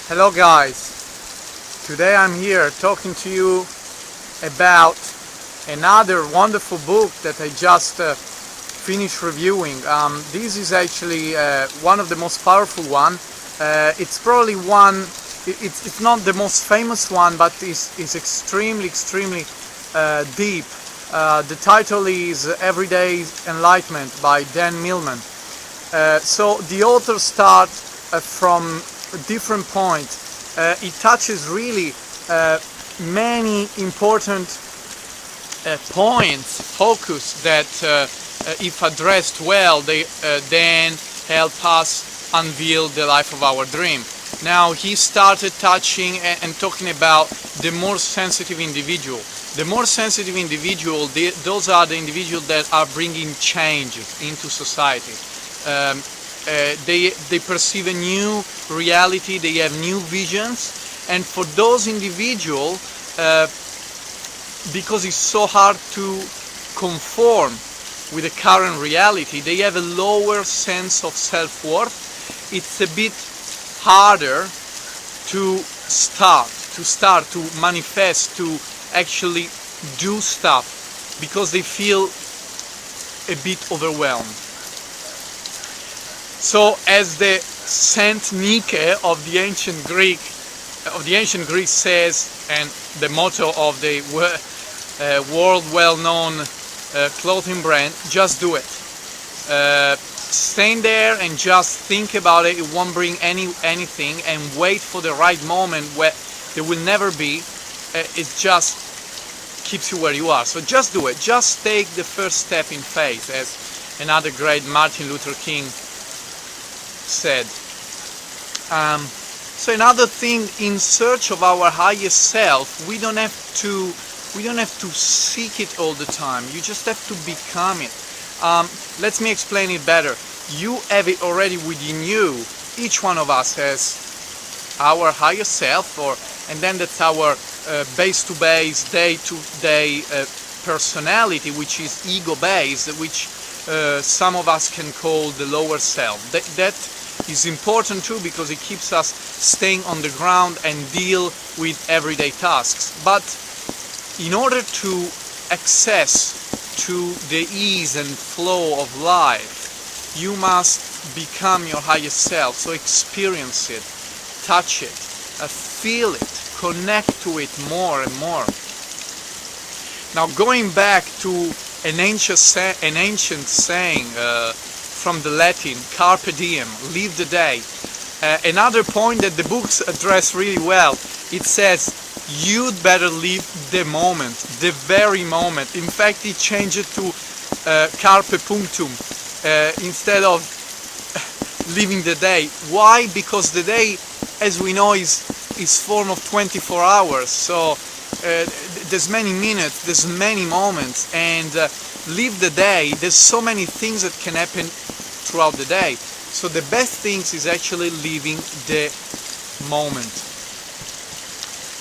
Hello guys, today I'm here talking to you about another wonderful book that I just finished reviewing. This is actually one of the most powerful one. It's probably one, it's not the most famous one, but it's extremely deep. The title is Everyday's Enlightenment by Dan Millman. So the author starts from a different point. It touches really many important points, focus that if addressed well, they then help us unveil the life of our dream. Now he started touching and talking about the more sensitive individual. The more sensitive individual, those are the individuals that are bringing changes into society. They perceive a new reality, they have new visions, and for those individuals, because it's so hard to conform with the current reality, they have a lower sense of self-worth. It's a bit harder to start to manifest, to actually do stuff, because they feel a bit overwhelmed. So, as the Saint Nike of the ancient Greek says, and the motto of the world well-known clothing brand, just do it. Stand there and just think about it. It won't bring anything, and wait for the right moment where there will never be. It just keeps you where you are. So just do it. Just take the first step in faith, as another great Martin Luther King said. So another thing, in search of our highest self, we don't have to seek it all the time. You just have to become it. Let me explain it better. You have it already within you. Each one of us has our higher self, and then that's our base-to-base, day-to-day personality, which is ego-based, which some of us can call the lower self. That is important too, because it keeps us staying on the ground and deal with everyday tasks. But in order to access to the ease and flow of life, you must become your highest self. So experience it, touch it, feel it, connect to it more and more. Now, going back to an ancient saying from the Latin, carpe diem, live the day. Another point that the books address really well, it says, you'd better live the moment, the very moment. In fact, it changed it to carpe punctum, instead of living the day. Why? Because the day, as we know, is form of 24 hours. So there's many minutes, there's many moments, and live the day. There's so many things that can happen throughout the day. So the best things is actually living the moment.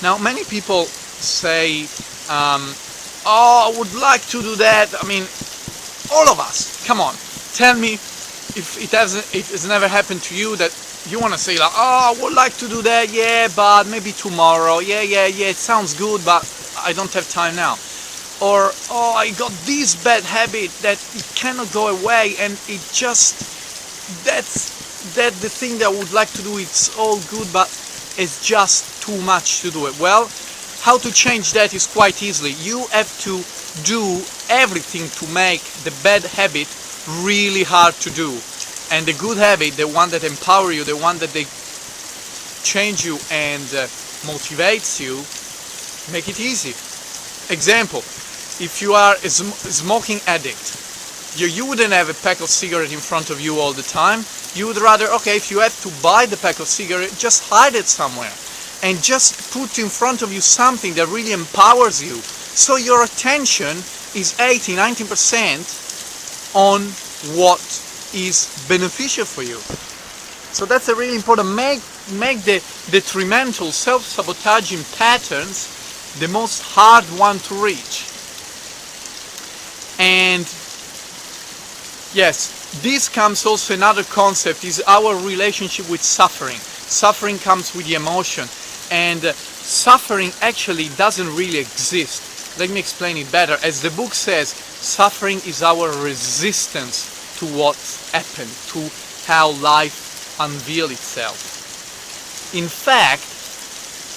Now, many people say, oh, I would like to do that. I mean, all of us, come on, tell me if it has never happened to you, that you want to say like, oh, I would like to do that, yeah, but maybe tomorrow, yeah, it sounds good, but I don't have time now. Or, oh, I got this bad habit that it cannot go away, and it just, that's the thing that I would like to do. It's all good, but it's just too much to do it. Well, how to change that is quite easily. You have to do everything to make the bad habit really hard to do. And the good habit, the one that empowers you, the one that they change you and motivates you, make it easy. Example, if you are a smoking addict, you wouldn't have a pack of cigarettes in front of you all the time. You would rather, okay, if you have to buy the pack of cigarettes, just hide it somewhere and just put in front of you something that really empowers you. So your attention is 80-90% on what is beneficial for you. So that's a really important. Make the detrimental, self-sabotaging patterns the most hard one to reach. And yes, this comes also another concept, is our relationship with suffering. Suffering comes with the emotion, and suffering actually doesn't really exist. Let me explain it better. As the book says, suffering is our resistance to what's happened, to how life unveils itself. In fact,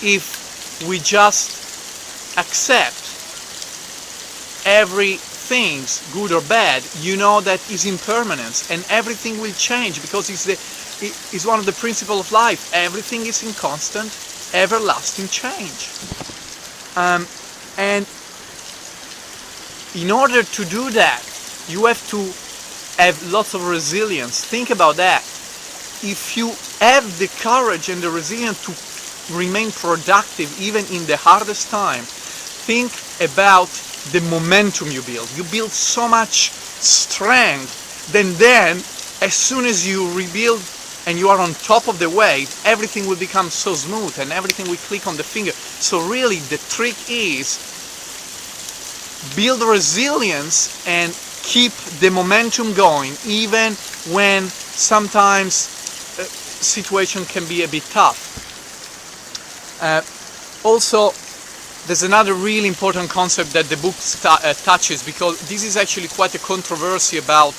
if we just accept everything, good or bad, you know that is impermanence, and everything will change, because it's one of the principles of life. Everything is in constant, everlasting change. And in order to do that, you have to have lots of resilience. Think about that. If you have the courage and the resilience to remain productive even in the hardest time, think about the momentum you build. You build so much strength, then as soon as you rebuild and you are on top of the wave, everything will become so smooth and everything will click on the finger. So really the trick is build resilience and keep the momentum going, even when sometimes situation can be a bit tough. Also, there's another really important concept that the book touches, because this is actually quite a controversy about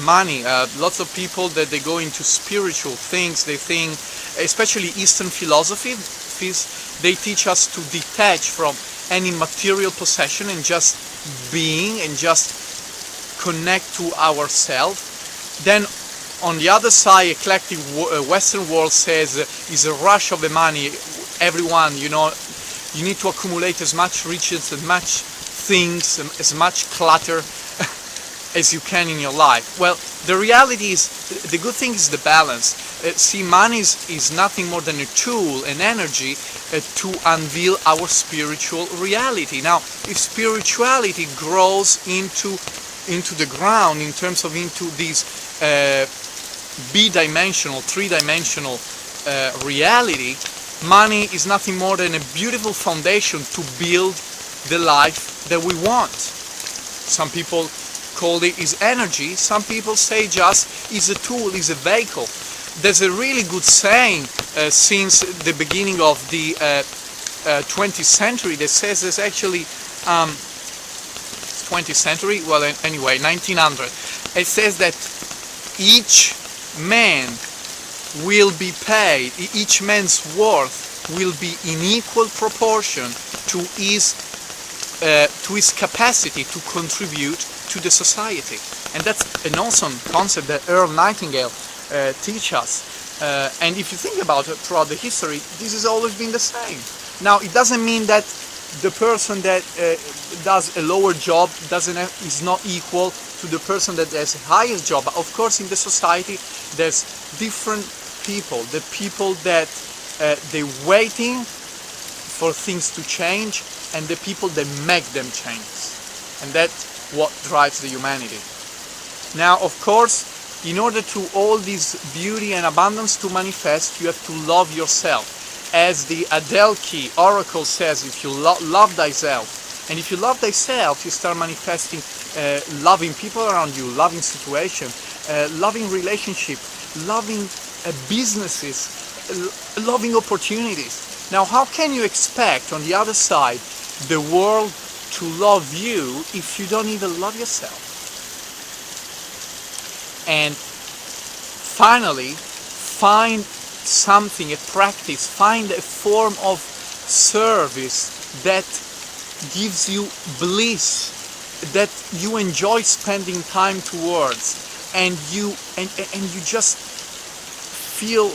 money. Lots of people that they go into spiritual things, they think, especially Eastern philosophies, they teach us to detach from any material possession and just being and just connect to ourselves. Then on the other side, eclectic Western world says is a rush of the money. Everyone, you know, you need to accumulate as much riches, as much things, as much clutter as you can in your life. Well, the reality is, the good thing is the balance. See, money is nothing more than a tool, an energy to unveil our spiritual reality. Now, if spirituality grows into the ground in terms of into this bi-dimensional, three-dimensional reality, money is nothing more than a beautiful foundation to build the life that we want. Some people call it is energy, some people say just is a tool, is a vehicle. There's a really good saying since the beginning of the 20th century that says there's actually 20th century, well anyway, 1900. It says that each man will be paid, each man's worth will be in equal proportion to his capacity to contribute to the society. And that's an awesome concept that Earl Nightingale teach us. And if you think about it throughout the history, this has always been the same. Now, it doesn't mean that the person that does a lower job is not equal to the person that has a higher job. But of course, in the society, there's different people. The people that they're waiting for things to change, and the people that make them change. And that's what drives the humanity. Now, of course, in order to all this beauty and abundance to manifest, you have to love yourself. As the Adelchi oracle says, if you love thyself, and if you love thyself, you start manifesting loving people around you, loving situation, loving relationship, loving businesses, loving opportunities. Now, how can you expect on the other side the world to love you if you don't even love yourself? And finally, find something, a practice, find a form of service that gives you bliss, that you enjoy spending time towards, and you just feel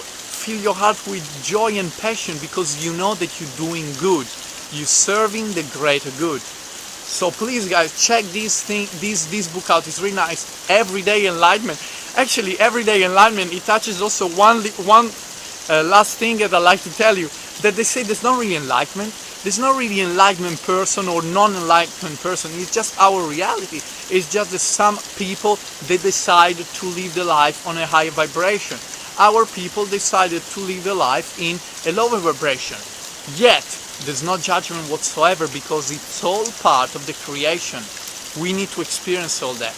your heart with joy and passion because you know that you're doing good, you're serving the greater good. So please, guys, check this book out. It's really nice. Everyday Enlightenment. Actually, Everyday Enlightenment, it touches also one last thing that I'd like to tell you, that they say there's not really enlightenment. There's not really enlightenment person or non-enlightenment person. It's just our reality. It's just that some people, they decide to live the life on a higher vibration. Our people decided to live the life in a lower vibration. Yet, there's no judgment whatsoever because it's all part of the creation. We need to experience all that.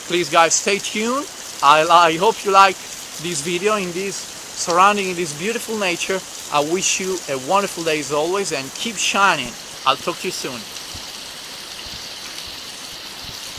Please, guys, stay tuned. I hope you like this video in this surrounding in this beautiful nature. I wish you a wonderful day as always, and keep shining. I'll talk to you soon.